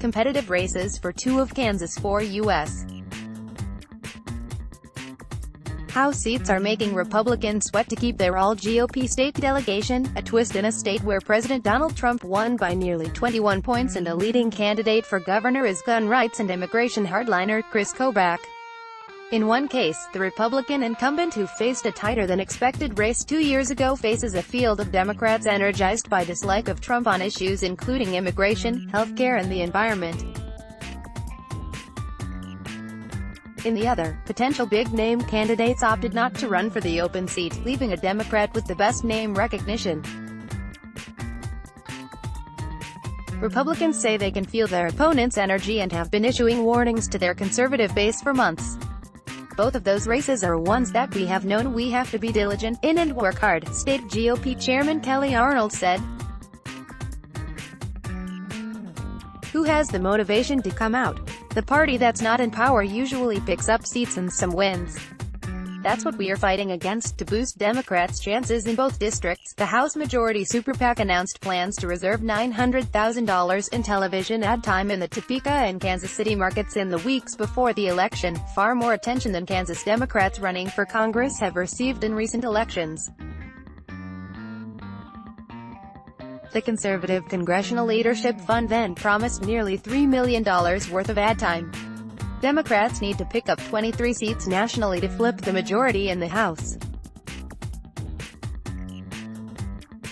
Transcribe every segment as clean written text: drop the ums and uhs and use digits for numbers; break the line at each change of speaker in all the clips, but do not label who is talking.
competitive races for two of Kansas' 4 U.S. House seats are making Republicans sweat to keep their all-GOP state delegation, a twist in a state where President Donald Trump won by nearly 21 points and a leading candidate for governor is gun rights and immigration hardliner Chris Kobach. In one case, the Republican incumbent who faced a tighter-than-expected race 2 years ago faces a field of Democrats energized by dislike of Trump on issues including immigration, healthcare and the environment. In the other, potential big-name candidates opted not to run for the open seat, leaving a Democrat with the best name recognition. Republicans say they can feel their opponents' energy and have been issuing warnings to their conservative base for months. Both of those races are ones that we have known we have to be diligent in and work hard, state GOP Chairman Kelly Arnold said. Who has the motivation to come out? The party that's not in power usually picks up seats and some wins. That's what we are fighting against. To boost Democrats' chances in both districts, the House Majority Super PAC announced plans to reserve $900,000 in television ad time in the Topeka and Kansas City markets in the weeks before the election, far more attention than Kansas Democrats running for Congress have received in recent elections. The conservative Congressional Leadership Fund then promised nearly $3 million worth of ad time. Democrats need to pick up 23 seats nationally to flip the majority in the House.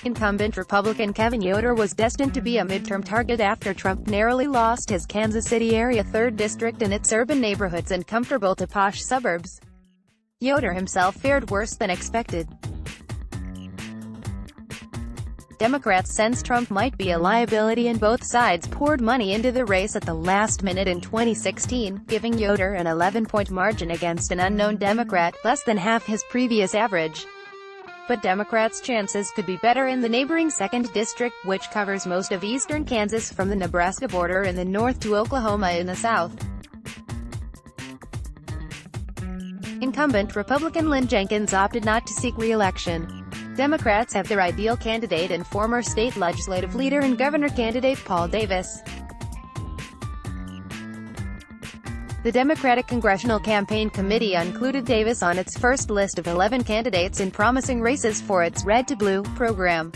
Incumbent Republican Kevin Yoder was destined to be a midterm target after Trump narrowly lost his Kansas City area 3rd district in its urban neighborhoods and comfortable to posh suburbs. Yoder himself fared worse than expected. Democrats sensed Trump might be a liability and both sides poured money into the race at the last minute in 2016, giving Yoder an 11-point margin against an unknown Democrat, less than half his previous average. But Democrats' chances could be better in the neighboring 2nd District, which covers most of eastern Kansas from the Nebraska border in the north to Oklahoma in the south. Incumbent Republican Lynn Jenkins opted not to seek re-election. Democrats have their ideal candidate and former state legislative leader and governor candidate Paul Davis. The Democratic Congressional Campaign Committee included Davis on its first list of 11 candidates in promising races for its Red to Blue program.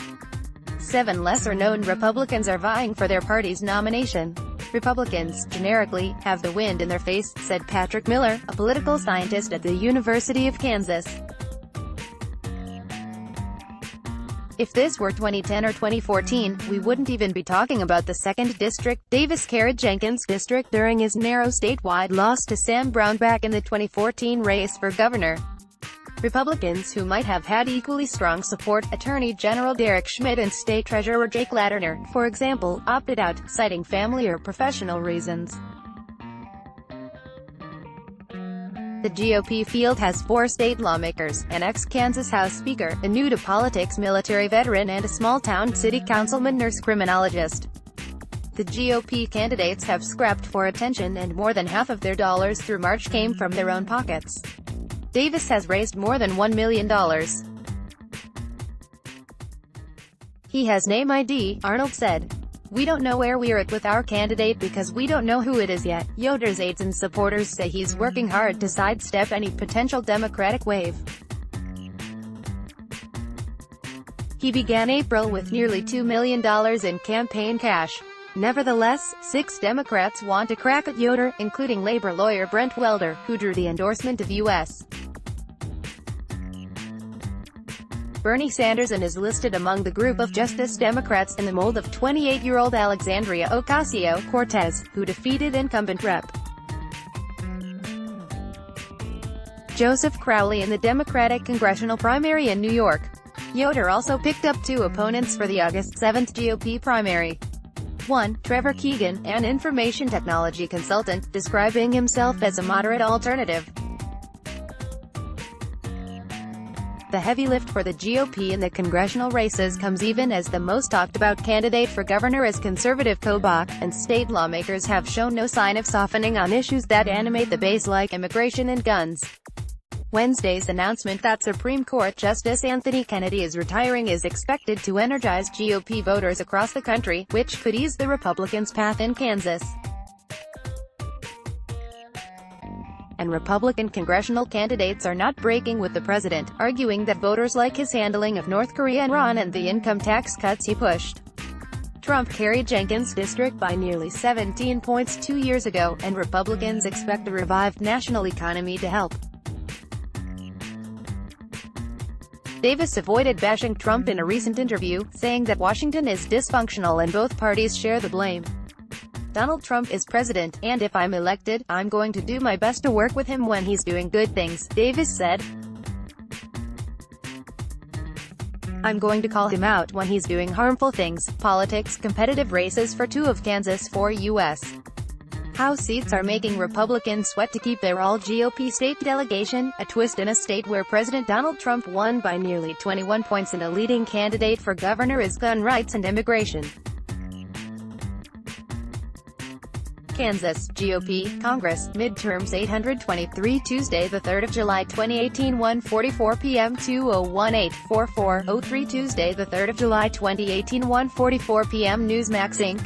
7 lesser-known Republicans are vying for their party's nomination. Republicans, generically, have the wind in their face, said Patrick Miller, a political scientist at the University of Kansas. If this were 2010 or 2014, we wouldn't even be talking about the 2nd District. Davis carried Jenkins' district during his narrow statewide loss to Sam Brown back in the 2014 race for governor. Republicans who might have had equally strong support, Attorney General Derek Schmidt and State Treasurer Jake Ladner, for example, opted out, citing family or professional reasons. The GOP field has 4 state lawmakers, an ex-Kansas House Speaker, a new-to-politics military veteran and a small-town city councilman nurse criminologist. The GOP candidates have scrapped for attention and more than half of their dollars through March came from their own pockets. Davis has raised more than $1 million. He has name ID, Arnold said. We don't know where we're at with our candidate because we don't know who it is yet. Yoder's aides and supporters say he's working hard to sidestep any potential Democratic wave. He began April with nearly $2 million in campaign cash. Nevertheless, 6 Democrats want to crack at Yoder, including labor lawyer Brent Welder, who drew the endorsement of U.S. Bernie Sanders and is listed among the group of Justice Democrats in the mold of 28-year-old Alexandria Ocasio-Cortez, who defeated incumbent Rep. Joseph Crowley in the Democratic congressional primary in New York. Yoder also picked up 2 opponents for the August 7th GOP primary. 1. Trevor Keegan, an information technology consultant, describing himself as a moderate alternative. The heavy lift for the GOP in the congressional races comes even as the most talked-about candidate for governor is conservative Kobach, and state lawmakers have shown no sign of softening on issues that animate the base like immigration and guns. Wednesday's announcement that Supreme Court Justice Anthony Kennedy is retiring is expected to energize GOP voters across the country, which could ease the Republicans' path in Kansas. and Republican congressional candidates are not breaking with the president, arguing that voters like his handling of North Korea and Iran and the income tax cuts he pushed. Trump carried Jenkins' district by nearly 17 points 2 years ago, and Republicans expect a revived national economy to help. Davis avoided bashing Trump in a recent interview, saying that Washington is dysfunctional and both parties share the blame. Donald Trump is president, and if I'm elected, I'm going to do my best to work with him when he's doing good things, Davis said. I'm going to call him out when he's doing harmful things. Politics, competitive races for 2 of Kansas' 4 U.S. House seats are making Republicans sweat to keep their all-GOP state delegation, a twist in a state where President Donald Trump won by nearly 21 points and a leading candidate for governor is gun rights and immigration. Kansas, GOP, Congress, midterms 823 Tuesday 3 July 2018 1:44 p.m. 201-844-03 Tuesday 3 July 2018 1:44 p.m. Newsmax Inc.